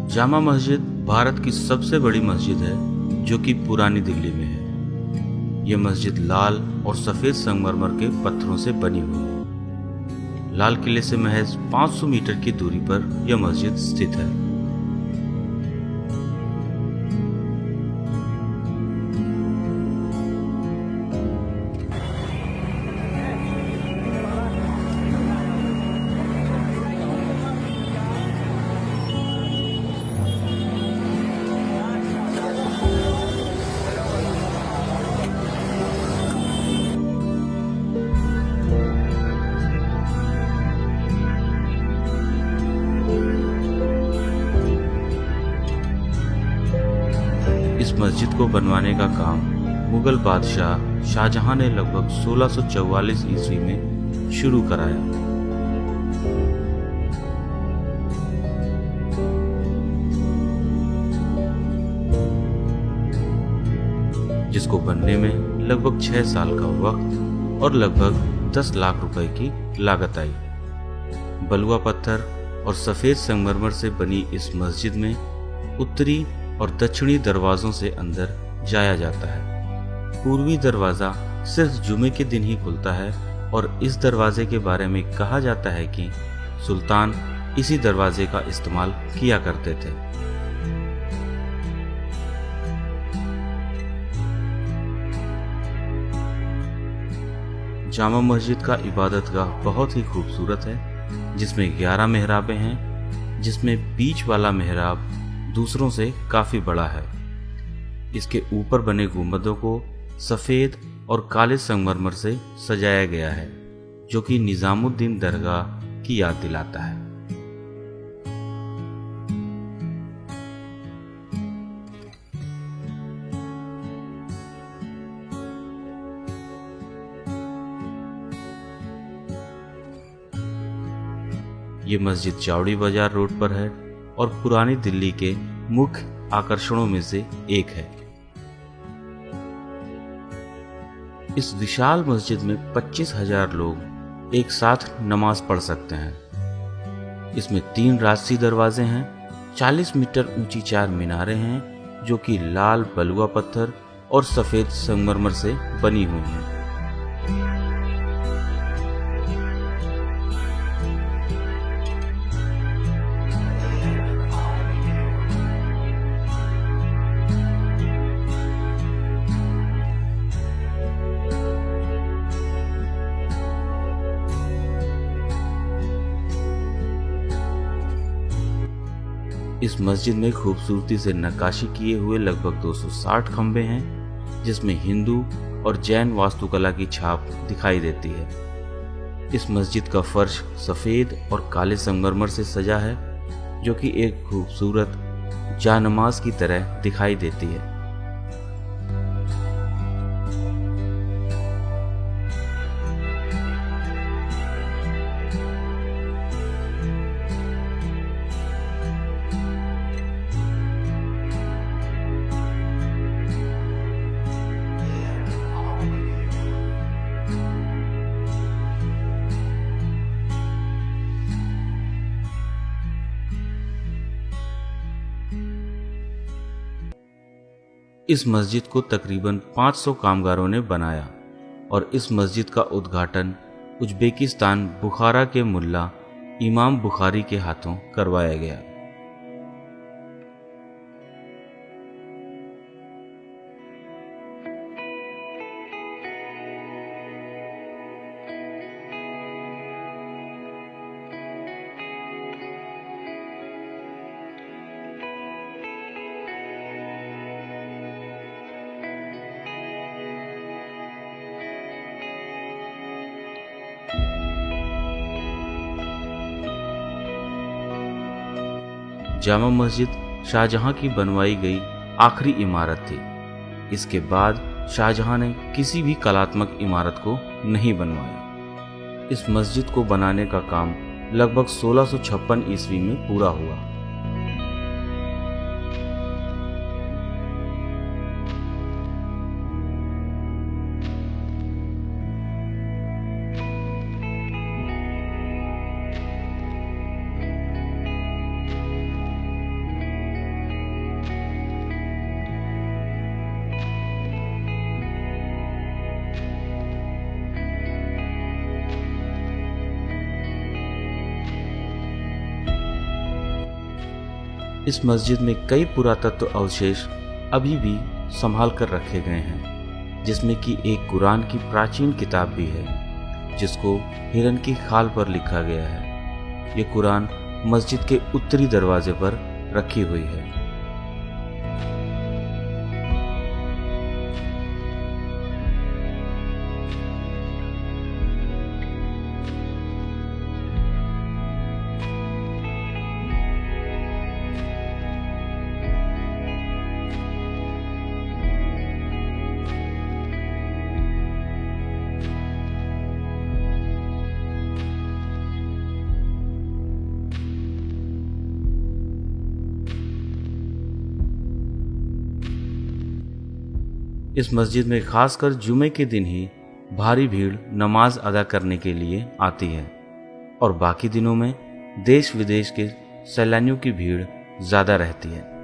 जामा मस्जिद भारत की सबसे बड़ी मस्जिद है जो कि पुरानी दिल्ली में है। यह मस्जिद लाल और सफ़ेद संगमरमर के पत्थरों से बनी हुई है। लाल किले से महज 500 मीटर की दूरी पर यह मस्जिद स्थित है। इस मस्जिद को बनवाने का काम मुगल बादशाह शाहजहां ने लगभग 1644 ईस्वी में शुरू कराया। जिसको बनने में लगभग 6 साल का वक्त और लगभग 10 लाख रुपए की लागत आई। बलुआ पत्थर और सफेद संगमरमर से बनी इस मस्जिद में उत्तरी और दक्षिणी दरवाजों से अंदर जाया जाता है। पूर्वी दरवाजा सिर्फ जुमे के दिन ही खुलता है और इस दरवाजे के बारे में कहा जाता है कि सुल्तान इसी दरवाजे का इस्तेमाल किया करते थे। जामा मस्जिद का इबादतगाह बहुत ही खूबसूरत है, जिसमें 11 मेहराबें हैं, जिसमें बीच वाला मेहराब दूसरों से काफी बड़ा है। इसके ऊपर बने गुंबदों को सफेद और काले संगमरमर से सजाया गया है, जो कि निजामुद्दीन दरगाह की याद दिलाता है। ये मस्जिद चावड़ी बाजार रोड पर है और पुरानी दिल्ली के मुख्य आकर्षणों में से एक है। इस विशाल मस्जिद में 25,000 लोग एक साथ नमाज पढ़ सकते हैं। इसमें 3 राजसी दरवाजे हैं, 40 मीटर ऊंची 4 मीनारें हैं जो कि लाल बलुआ पत्थर और सफेद संगमरमर से बनी हुई हैं। इस मस्जिद में खूबसूरती से नक्काशी किए हुए लगभग 260 खंभे हैं, जिसमें हिंदू और जैन वास्तुकला की छाप दिखाई देती है। इस मस्जिद का फर्श सफ़ेद और काले संगमरमर से सजा है, जो कि एक खूबसूरत जानमाज की तरह दिखाई देती है। इस मस्जिद को तकरीबन 500 कामगारों ने बनाया और इस मस्जिद का उद्घाटन उज्बेकिस्तान बुखारा के मुल्ला इमाम बुखारी के हाथों करवाया गया। जामा मस्जिद शाहजहां की बनवाई गई आखिरी इमारत थी। इसके बाद शाहजहां ने किसी भी कलात्मक इमारत को नहीं बनवाया। इस मस्जिद को बनाने का काम लगभग 1656 ईस्वी में पूरा हुआ। इस मस्जिद में कई पुरातत्व अवशेष अभी भी संभाल कर रखे गए हैं, जिसमें कि एक कुरान की प्राचीन किताब भी है जिसको हिरन की खाल पर लिखा गया है। ये कुरान मस्जिद के उत्तरी दरवाजे पर रखी हुई है। इस मस्जिद में खासकर जुमे के दिन ही भारी भीड़ नमाज अदा करने के लिए आती है और बाकी दिनों में देश विदेश के सैलानियों की भीड़ ज़्यादा रहती है।